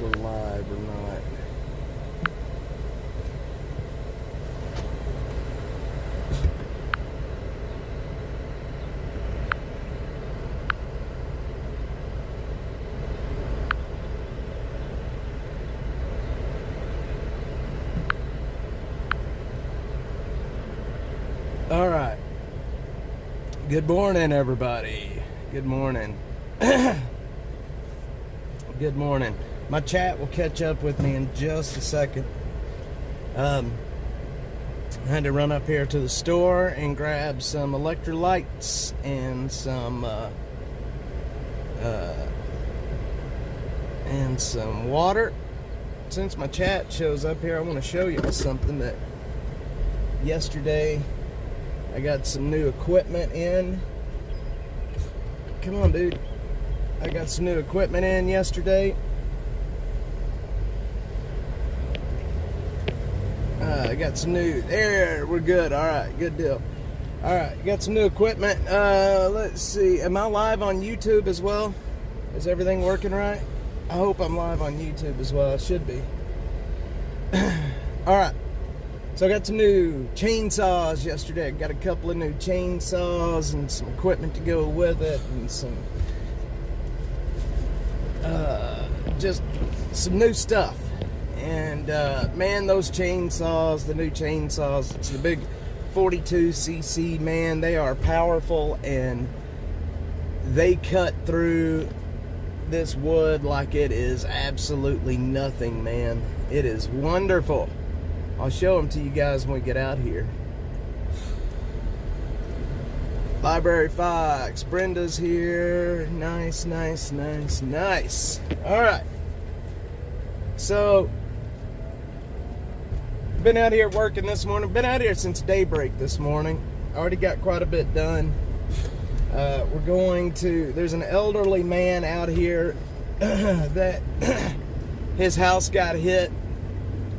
if we're live or not. All right. Good morning, everybody. Good morning. Good morning. My chat will catch up with me in just a second. I had to run up here to the store and grab some electrolytes and some water. Since my chat shows up here, I want to show you something that yesterday I got some new equipment in. Come on, dude. I got some new equipment in yesterday. I got some new, there, we're good. All right, good deal. All right, got some new equipment. Let's see, am I live on YouTube as well? Is everything working right? I hope I'm live on YouTube as well. I should be. All right, so I got some new chainsaws yesterday. I got a couple of new chainsaws and some equipment to go with it, and some just some new stuff. And man, those chainsaws, the new chainsaws, it's the big 42cc, man, they are powerful and they cut through this wood like it is absolutely nothing, man. It is wonderful. I'll show them to you guys when we get out here. Library Fox, Brenda's here. Nice, nice, nice, nice. All right. So, been out here working this morning. Been out here since daybreak this morning. Already got quite a bit done. We're going to, there's an elderly man out here that his house got hit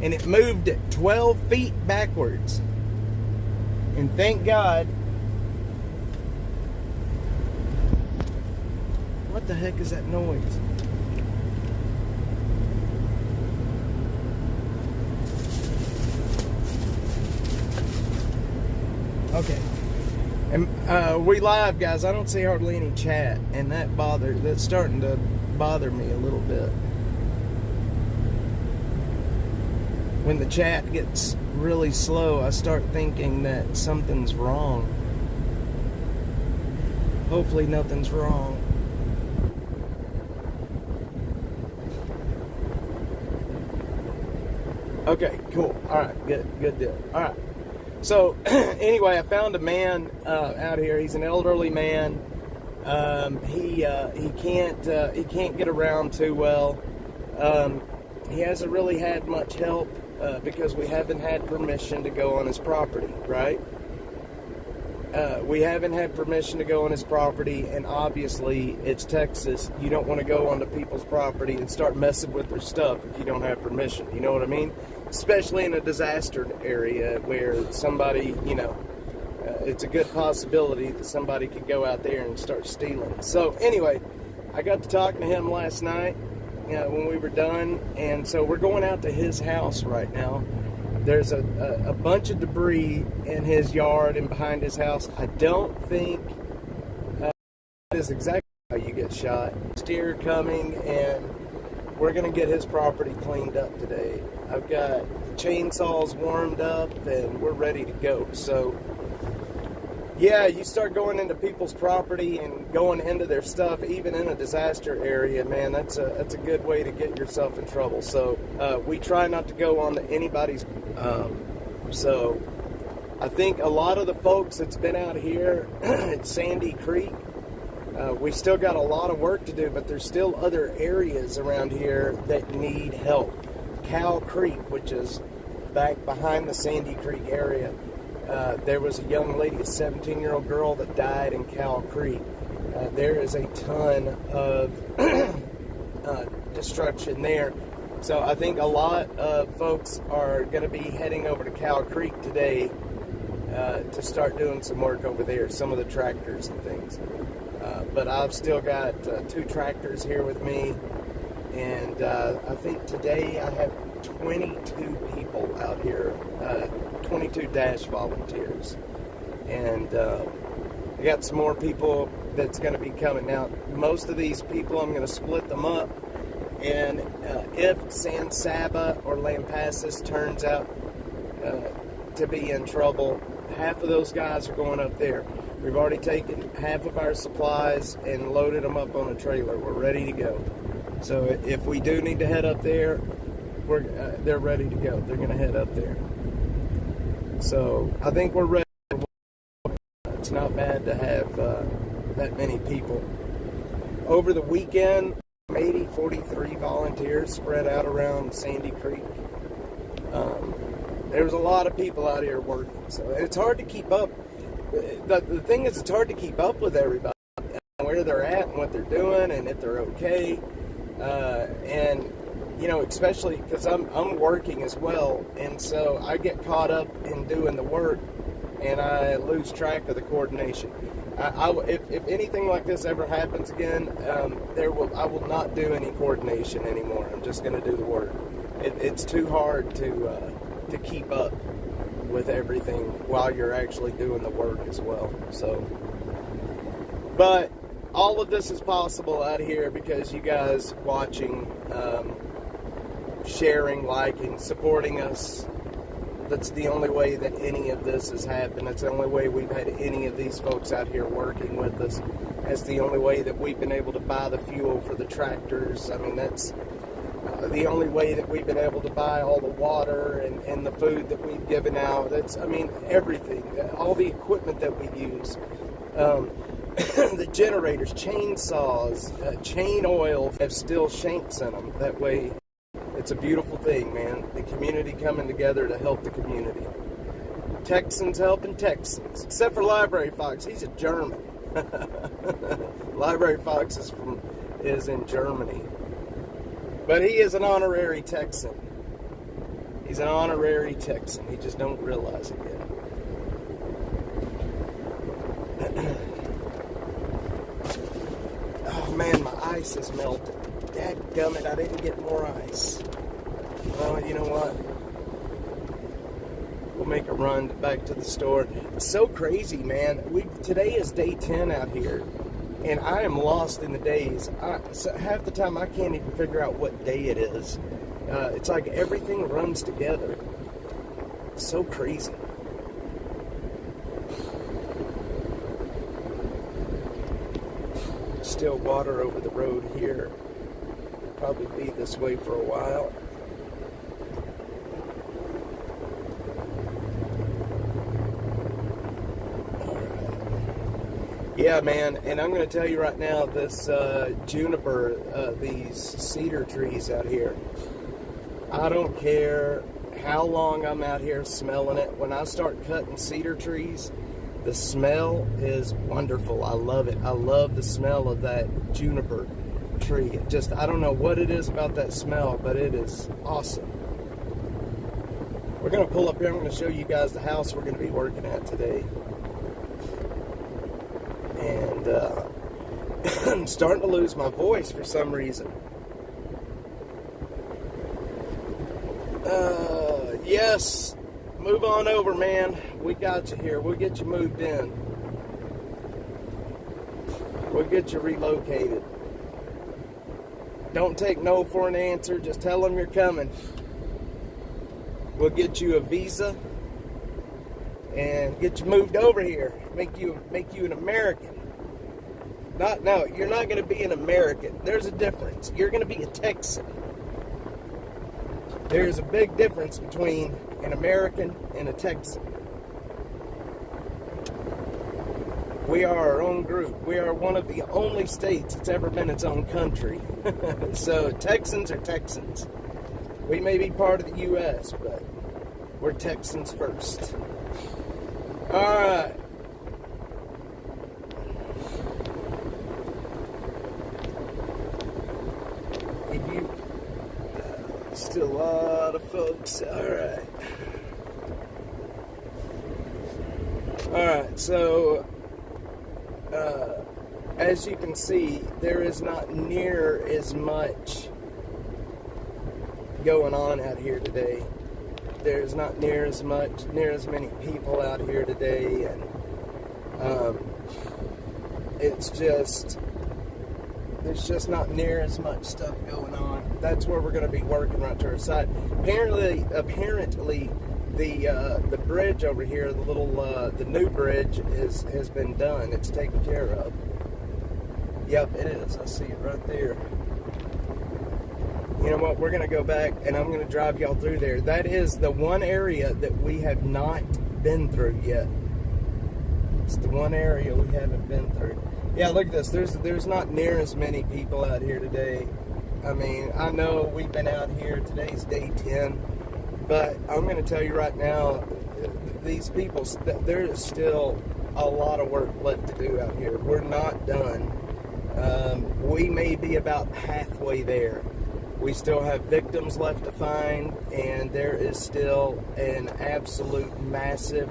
and it moved it 12 feet backwards. And thank God. What the heck is that noise? Okay. And we live, guys. I don't see hardly any chat, and that's starting to bother me a little bit. When the chat gets really slow, I start thinking that something's wrong. Hopefully nothing's wrong. Okay, cool. All right, good deal. All right. So, anyway, I found a man out here. He's an elderly man. He can't get around too well. He hasn't really had much help because we haven't had permission to go on his property, right? We haven't had permission to go on his property, and obviously it's Texas. You don't want to go onto people's property and start messing with their stuff if you don't have permission. You know what I mean? Especially in a disaster area where somebody, you know, it's a good possibility that somebody could go out there and start stealing. So anyway, I got to talking to him last night when we were done, and so we're going out to his house right now. There's a bunch of debris in his yard and behind his house. I don't think that is exactly how you get shot. Steer coming, and we're going to get his property cleaned up today. I've got the chainsaws warmed up, and we're ready to go. So, yeah, you start going into people's property and going into their stuff, even in a disaster area, man, that's a good way to get yourself in trouble. So, we try not to go onto anybody's. So, I think a lot of the folks that's been out here at Sandy Creek, we still got a lot of work to do, but there's still other areas around here that need help. Cow Creek, which is back behind the Sandy Creek area, there was a young lady, a 17-year-old girl that died in Cow Creek. There is a ton of destruction there. So I think a lot of folks are going to be heading over to Cow Creek today to start doing some work over there, some of the tractors and things. But I've still got 2 tractors here with me. And I think today I have 22 people out here, 22 Dash volunteers. And I got some more people that's going to be coming. Now, most of these people, I'm going to split them up. And if San Saba or Lampasas turns out to be in trouble, half of those guys are going up there. We've already taken half of our supplies and loaded them up on a trailer. We're ready to go. So if we do need to head up there, they're ready to go. They're going to head up there. So I think we're ready. It's not bad to have that many people. Over the weekend, 43 volunteers spread out around Sandy Creek. There was a lot of people out here working, so it's hard to keep up. The thing is, it's hard to keep up with everybody, where they're at and what they're doing and if they're okay. And, you know, especially because I'm working as well, and so I get caught up in doing the work and I lose track of the coordination. If anything like this ever happens again, I will not do any coordination anymore. I'm just going to do the work. It's too hard to keep up with everything while you're actually doing the work as well. So, but all of this is possible out here because you guys watching, sharing, liking, supporting us. That's the only way that any of this has happened. That's the only way we've had any of these folks out here working with us. That's the only way that we've been able to buy the fuel for the tractors. I mean, that's the only way that we've been able to buy all the water and the food that we've given out. That's, I mean, everything. All the equipment that we use. The generators, chainsaws, chain oil have still shanks in them. That way, it's a beautiful thing, man. The community coming together to help the community. Texans helping Texans. Except for Library Fox. He's a German. Library Fox is in Germany. But he is an honorary Texan. He's an honorary Texan. He just don't realize it yet. Oh man, my ice is melted. Dadgummit, I didn't get more ice. Well, you know what? We'll make a run back to the store. It's so crazy, man. Today is day 10 out here, and I am lost in the days. So half the time I can't even figure out what day it is. It's like everything runs together. It's so crazy. Still water over the road here. Probably be this way for a while. Yeah, man, and I'm going to tell you right now, this juniper, these cedar trees out here, I don't care how long I'm out here smelling it. When I start cutting cedar trees, the smell is wonderful. I love it. I love the smell of that juniper tree. I don't know what it is about that smell, but it is awesome. We're going to pull up here. I'm going to show you guys the house we're going to be working at today. And I'm starting to lose my voice for some reason. Yes, move on over, man. We got you here. We'll get you moved in. We'll get you relocated. Don't take no for an answer. Just tell them you're coming. We'll get you a visa and get you moved over here. Make you an American. No, you're not going to be an American. There's a difference. You're going to be a Texan. There's a big difference between an American and a Texan. We are our own group. We are one of the only states that's ever been its own country. So Texans are Texans. We may be part of the U.S., but we're Texans first. All right. Still a lot of folks. Alright, so as you can see, there is not near as much going on out here today. There's not near as many people out here today, and there's just not near as much stuff going on. That's where we're going to be working, right to our side. Apparently, the bridge over here, the new bridge has been done. It's taken care of. Yep, it is. I see it right there. You know what? We're going to go back, and I'm going to drive y'all through there. That is the one area that we have not been through yet. It's the one area we haven't been through. Yeah, look at this. There's not near as many people out here today. I mean, I know we've been out here. Today's day 10. But I'm going to tell you right now, these people, there is still a lot of work left to do out here. We're not done. We may be about halfway there. We still have victims left to find, and there is still an absolute massive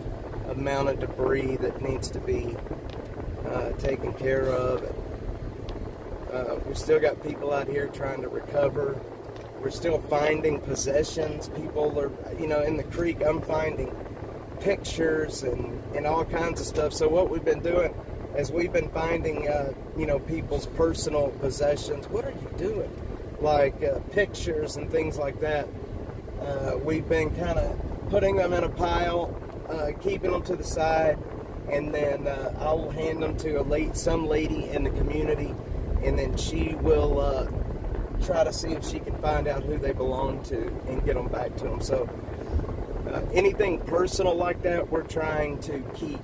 amount of debris that needs to be taken care of. We still got people out here trying to recover. We're still finding possessions. People are, in the creek, I'm finding pictures and all kinds of stuff. So what we've been doing is we've been finding, people's personal possessions. What are you doing? Like pictures and things like that. We've been kind of putting them in a pile, keeping them to the side, and then I'll hand them to some lady in the community, and then she will try to see if she can find out who they belong to and get them back to them. So anything personal like that, we're trying to keep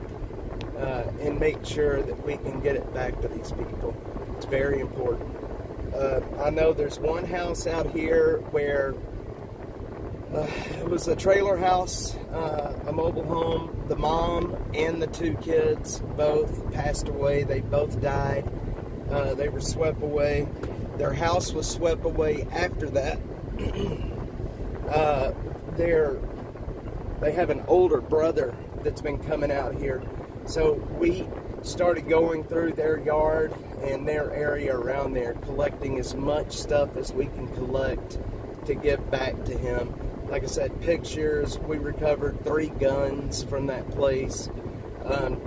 and make sure that we can get it back to these people. It's very important. I know there's one house out here where it was a trailer house, a mobile home. The mom and the two kids both passed away. They both died. They were swept away. Their house was swept away after that. They have an older brother that's been coming out here. So we started going through their yard and their area around there, collecting as much stuff as we can collect to give back to him. Like I said, pictures. We recovered 3 guns from that place.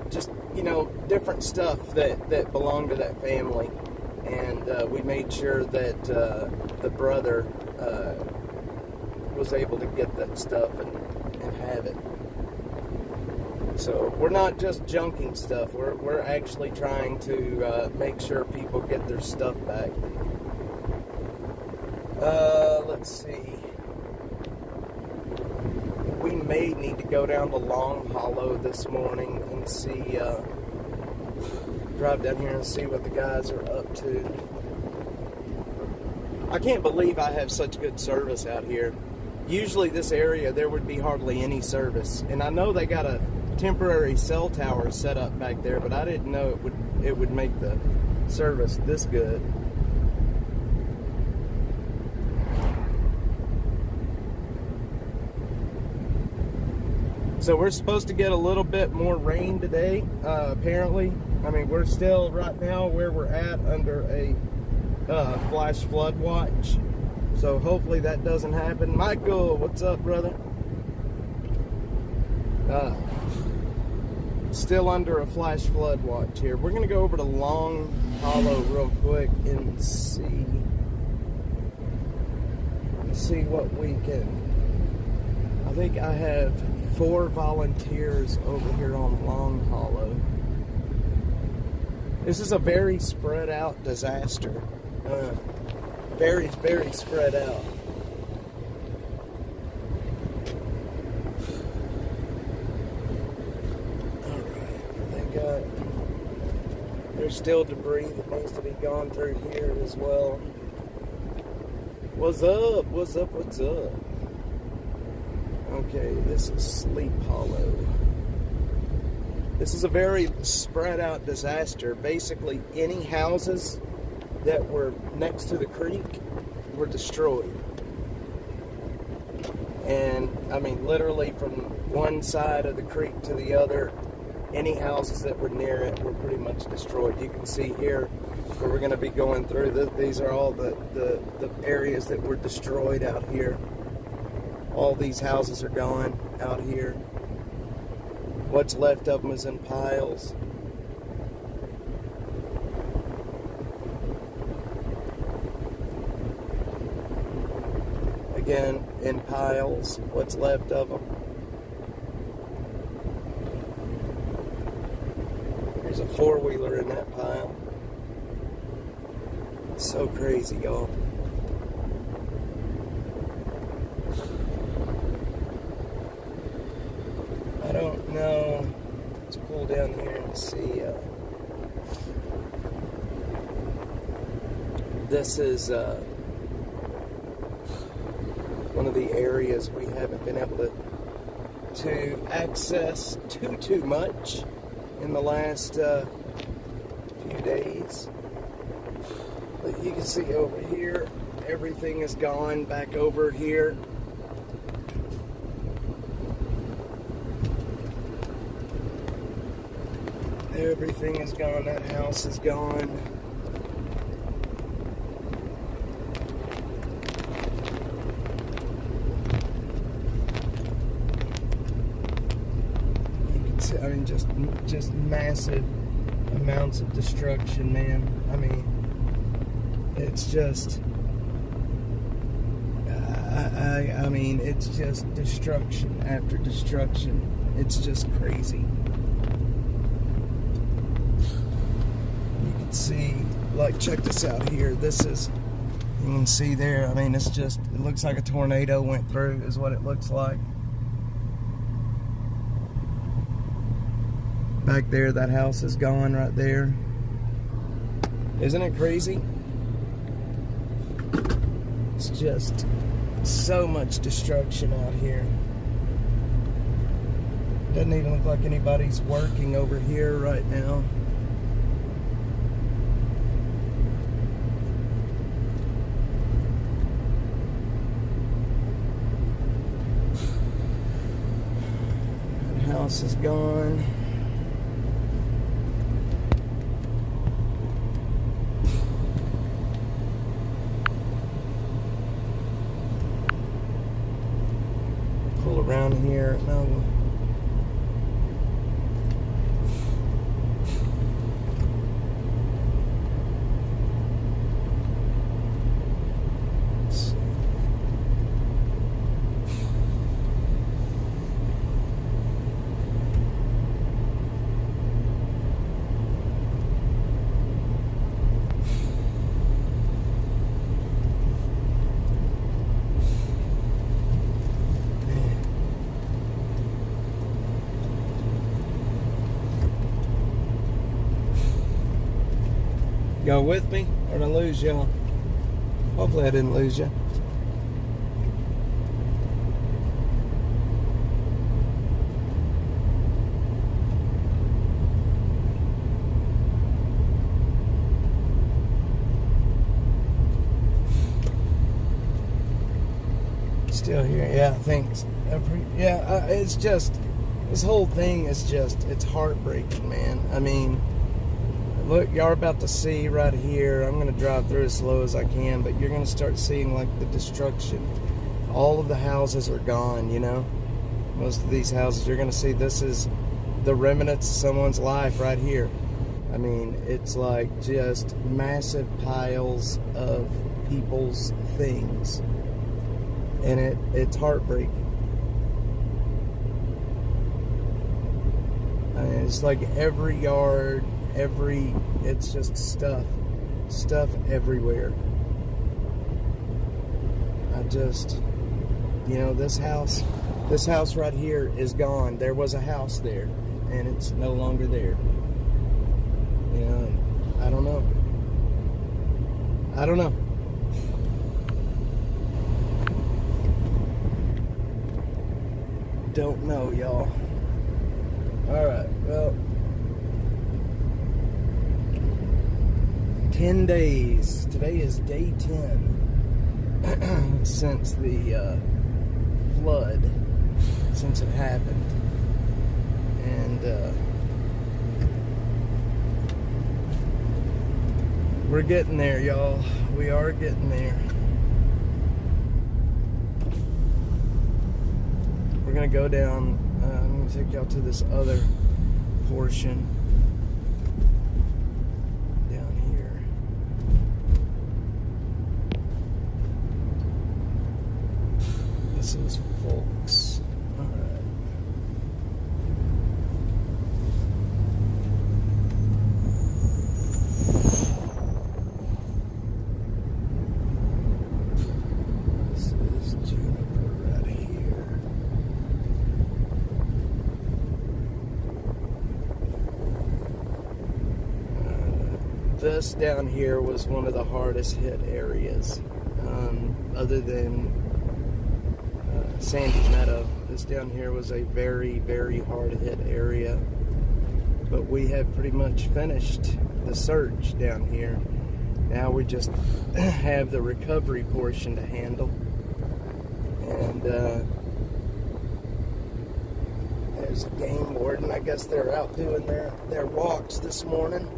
Just, different stuff that belonged to that family. And we made sure that the brother was able to get that stuff and have it. So we're not just junking stuff. We're actually trying to make sure people get their stuff back. Let's see. We may need to go down to Long Hollow this morning and see, drive down here and see what the guys are up to. I can't believe I have such good service out here. Usually this area, there would be hardly any service. And I know they got a temporary cell tower set up back there, but I didn't know it would make the service this good. So we're supposed to get a little bit more rain today, apparently. I mean, we're still right now where we're at under a flash flood watch. So hopefully that doesn't happen. Michael, what's up, brother? Still under a flash flood watch here. We're going to go over to Long Hollow real quick and see what we can. I think I have 4 volunteers over here on Long Hollow. This is a very spread out disaster. Very, very spread out. There's still debris that needs to be gone through here as well. What's up? What's up? What's up? Okay, this is Sleep Hollow. This is a very spread out disaster. Basically, any houses that were next to the creek were destroyed. And, I mean, literally from one side of the creek to the other, any houses that were near it were pretty much destroyed. You can see here, where we're going to be going through. These are all the areas that were destroyed out here. All these houses are gone out here. What's left of them is in piles. Again, in piles, what's left of them. There's a four-wheeler in that pile. It's so crazy, y'all. I don't know. Let's pull down here and see. This is one of the areas we haven't been able to access too much in the last few days. But you can see over here, everything is gone back over here. Everything is gone. That house is gone. You can see, I mean, just massive amounts of destruction, man. I mean, it's just, I mean, it's just destruction after destruction. It's just crazy. See, like, check this out here. This is, you can see there, I mean, it's just, it looks like a tornado went through is what it looks like. Back there, that house is gone right there. Isn't it crazy? It's just so much destruction out here. Doesn't even look like anybody's working over here right now. House is gone. Pull around here. No. Y'all with me, or did I lose y'all? Hopefully I didn't lose you. Still here, yeah, I think. Yeah, it's just, this whole thing is just, it's heartbreaking, man. I mean, look, y'all are about to see right here. I'm going to drive through as slow as I can, but you're going to start seeing, like, the destruction. All of the houses are gone, you know? Most of these houses, you're going to see this is the remnants of someone's life right here. I mean, it's like just massive piles of people's things. And it's heartbreaking. I mean, it's like every yard, it's just stuff everywhere. I just, you know, this house right here is gone. There was a house there, and it's no longer there. You know, I don't know. Don't know, y'all. Alright, well, 10 days. Today is day 10 since the flood, since it happened. And We're getting there, y'all. We are getting there. We're gonna go down. I'm gonna take y'all to this other portion down here. This is Folks. All right. This down here was one of the hardest hit areas, other than Sandy Meadow. This down here was a very, very hard hit area, but we have pretty much finished the search down here. Now we just have the recovery portion to handle, and there's a game warden. I guess they're out doing their walks this morning.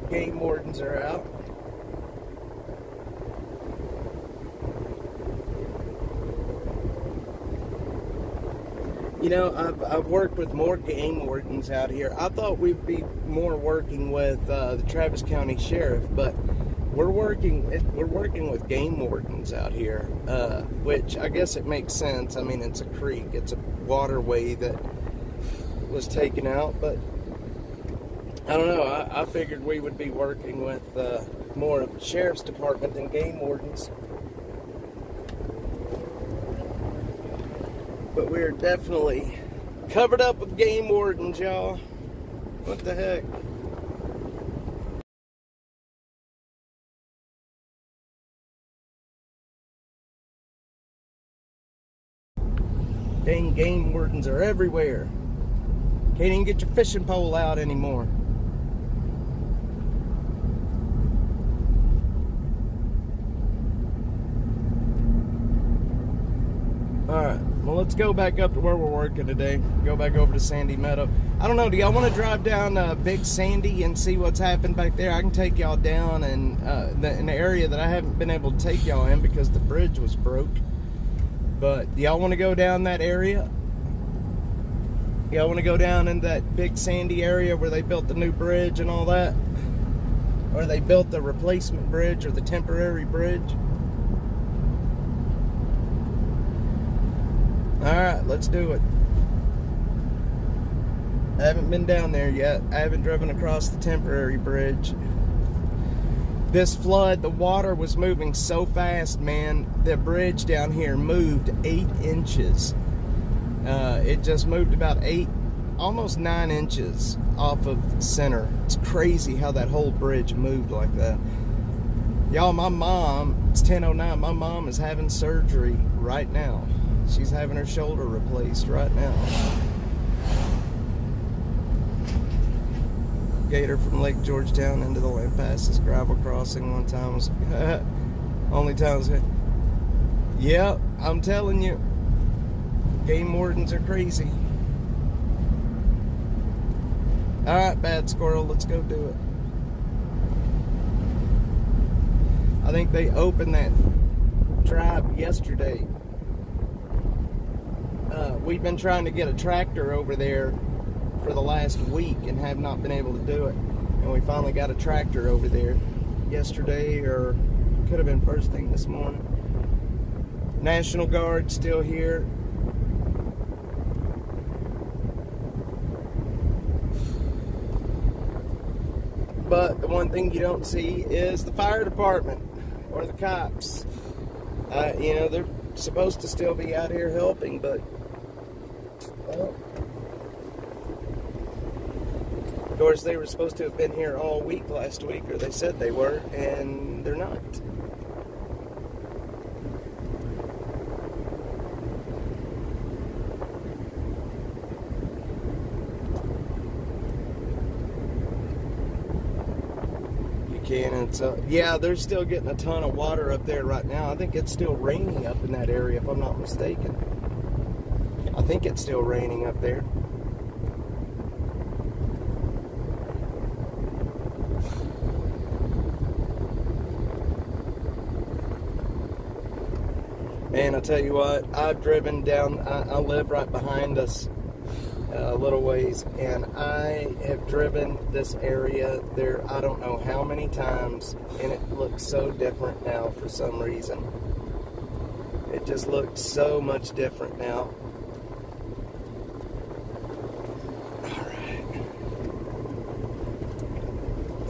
Game wardens are out. You know, I've worked with more game wardens out here. I thought we'd be more working with the Travis County Sheriff, but we're working with game wardens out here, which I guess it makes sense. I mean, it's a creek, it's a waterway that was taken out, but I don't know. I figured we would be working with more of the Sheriff's Department than game wardens. But we're definitely covered up with game wardens, y'all. What the heck? Dang, game wardens are everywhere. Can't even get your fishing pole out anymore. Alright, well, let's go back up to where we're working today. Go back over to Sandy Meadow. I don't know, do y'all want to drive down Big Sandy and see what's happened back there? I can take y'all down and in the area that I haven't been able to take y'all in because the bridge was broke. But do y'all want to go down that area? Y'all want to go down in that Big Sandy area where they built the new bridge and all that? Or they built the replacement bridge or the temporary bridge? Alright, let's do it. I haven't been down there yet. I haven't driven across the temporary bridge. This flood, the water was moving so fast, man. The bridge down here moved 8 inches. It just moved about 8, almost 9 inches off of the center. It's crazy how that whole bridge moved like that. Y'all, my mom, it's 10:09, my mom is having surgery right now. She's having her shoulder replaced right now. Gator from Lake Georgetown into the Lampasas gravel crossing one time was only times. Yep, I'm telling you, game wardens are crazy. All right, bad squirrel, let's go do it. I think they opened that drive yesterday. We've been trying to get a tractor over there for the last week and have not been able to do it. And we finally got a tractor over there yesterday, or could have been first thing this morning. National Guard still here. But the one thing you don't see is the fire department or the cops. You know, they're supposed to still be out here helping, but well, of course they were supposed to have been here all week last week, or they said they were, and they're not. And yeah, they're still getting a ton of water up there right now. I think it's still raining up in that area, if I'm not mistaken. I think it's still raining up there. Man, I tell you what, I've driven down, I live right behind us a little ways, and I have driven this area there I don't know how many times, and it looks so different now for some reason. It just looks so much different now. Alright.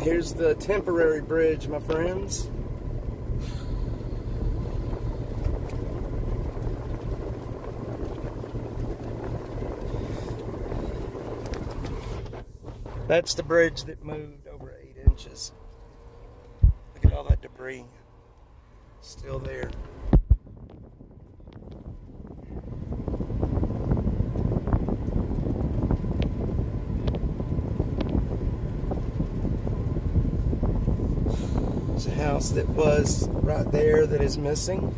Here's the temporary bridge, my friends. That's the bridge that moved over 8 inches. Look at all that debris still there. There's a house that was right there that is missing.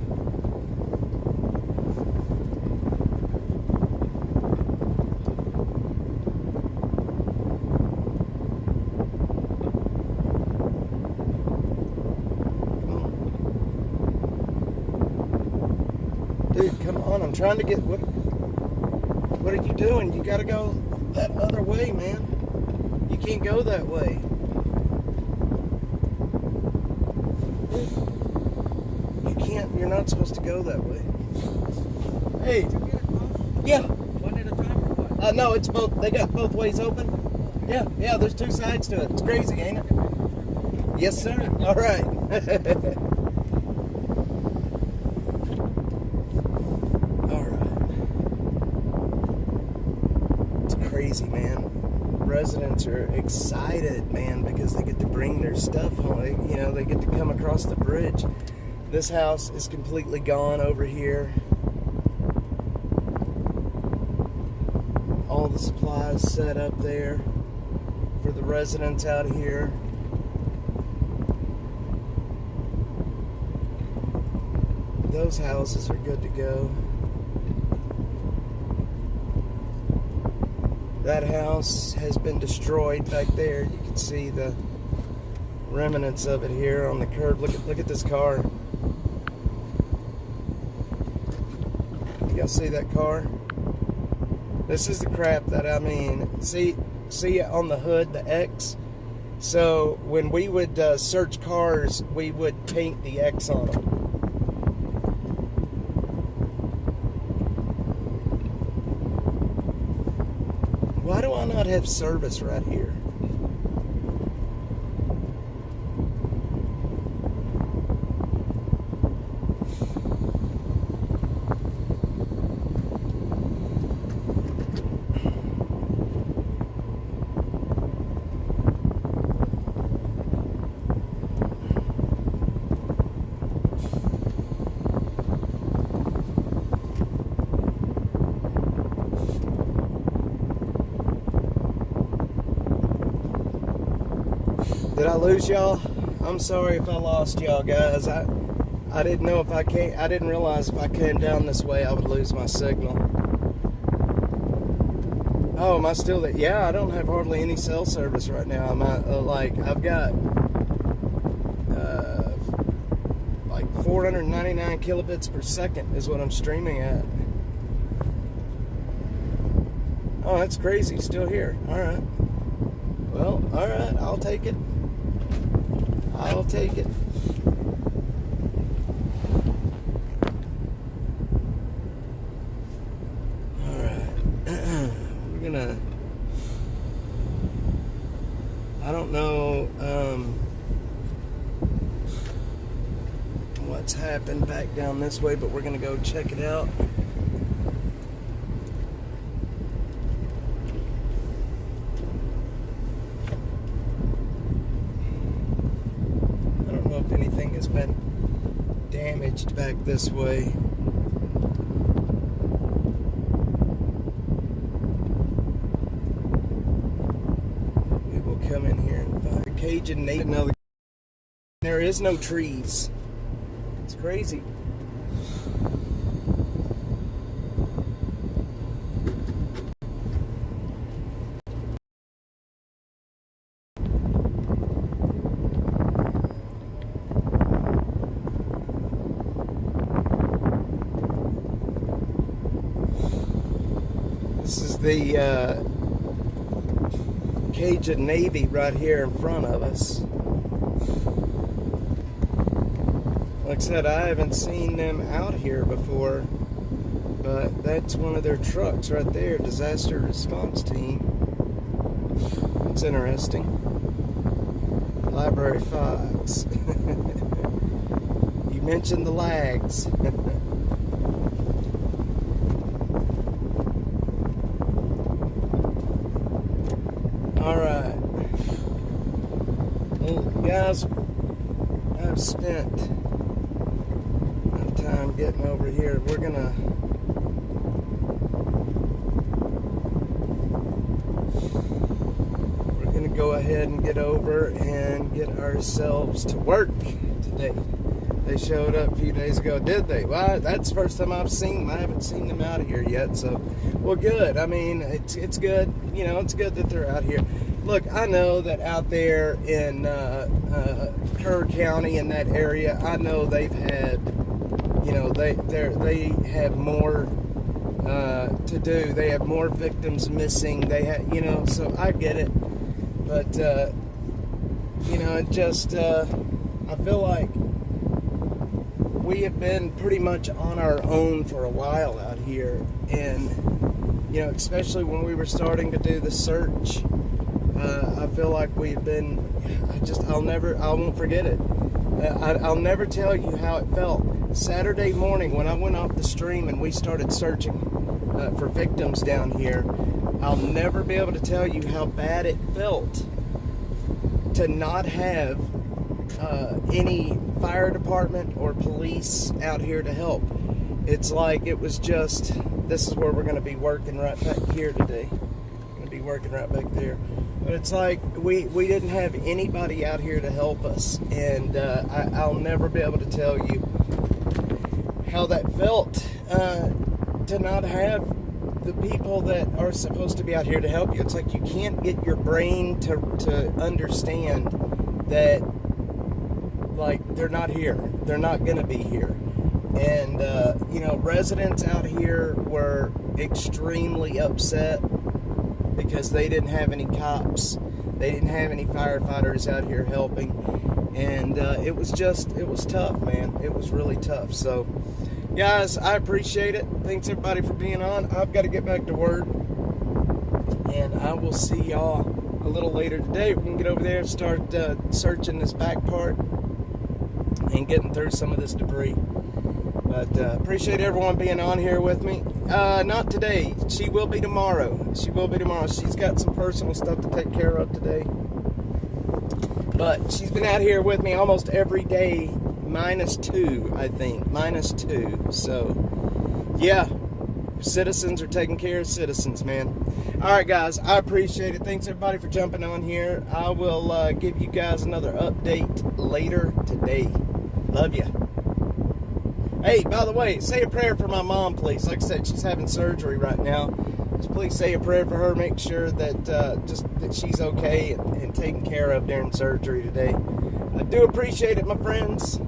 Dude, come on, I'm trying to get, what are you doing? You gotta go that other way, man. You can't go that way. You can't, you're not supposed to go that way. Hey. Yeah. One at a time or what? No, it's both, they got both ways open. Yeah, there's 2 sides to it. It's crazy, ain't it? Yes, sir. All right. Crazy, man. Residents are excited, man, because they get to bring their stuff home. You know, they get to come across the bridge. This house is completely gone over here. All the supplies set up there for the residents out here. Those houses are good to go. That house has been destroyed back there. You can see the remnants of it here on the curb. Look at this car. Y'all see that car? This is the crap that I mean. See on the hood, the X? So when we would search cars, we would paint the X on them. Why do I not have service right here? Did I lose y'all? I'm sorry if I lost y'all, guys. I didn't know if I didn't realize if I came down this way I would lose my signal. Oh, am I still there? Yeah, I don't have hardly any cell service right now. I'm I've got like 499 kilobits per second is what I'm streaming at. Oh, that's crazy. Still here. All right. Well, all right. I'll take it. I'll take it. Alright. We're gonna... I don't know what's happened back down this way, but we're gonna go check it out. Anything has been damaged back this way. We will come in here and find a Cajun native. No, there is no trees. It's crazy. This is the Cajun Navy right here in front of us. Like I said, I haven't seen them out here before, but that's one of their trucks right there, disaster response team. It's interesting. Library Fox. You mentioned the lags. Alright. Well, guys, I've spent enough time getting over here. We're gonna go ahead and get over and get ourselves to work today. They showed up a few days ago, did they? Well, that's the first time I've seen them. I haven't seen them out here yet, so, well, good. I mean, it's good. You know, it's good that they're out here. Look, I know that out there in Kerr County, in that area, I know they've had, you know, they have more to do. They have more victims missing. They have, you know, so I get it. But, you know, it just, I feel like we have been pretty much on our own for a while out here. And, you know, especially when we were starting to do the search, I feel like we've been, I won't forget it. I'll never tell you how it felt. Saturday morning when I went off the stream and we started searching for victims down here, I'll never be able to tell you how bad it felt to not have any fire department or police out here to help. It's like it was just, this is where we're going to be working right back here today. We're going to be working right back there. But it's like we didn't have anybody out here to help us. And I'll never be able to tell you how that felt to not have the people that are supposed to be out here to help you. It's like you can't get your brain to understand that, like, they're not here. They're not going to be here. And, you know, residents out here were extremely upset because they didn't have any cops. They didn't have any firefighters out here helping. And it was tough, man. It was really tough. So, guys, I appreciate it. Thanks, everybody, for being on. I've got to get back to work. And I will see y'all a little later today. We're going to get over there and start searching this back part and getting through some of this debris. But appreciate everyone being on here with me. Not today. She will be tomorrow. She will be tomorrow. She's got some personal stuff to take care of today. But she's been out here with me almost every day, -2, I think. -2. So, yeah. Citizens are taking care of citizens, man. Alright, guys. I appreciate it. Thanks, everybody, for jumping on here. I will give you guys another update later today. Love ya. Hey, by the way, say a prayer for my mom, please. Like I said, she's having surgery right now. Just please say a prayer for her. Make sure that that she's okay and taken care of during surgery today. I do appreciate it, my friends.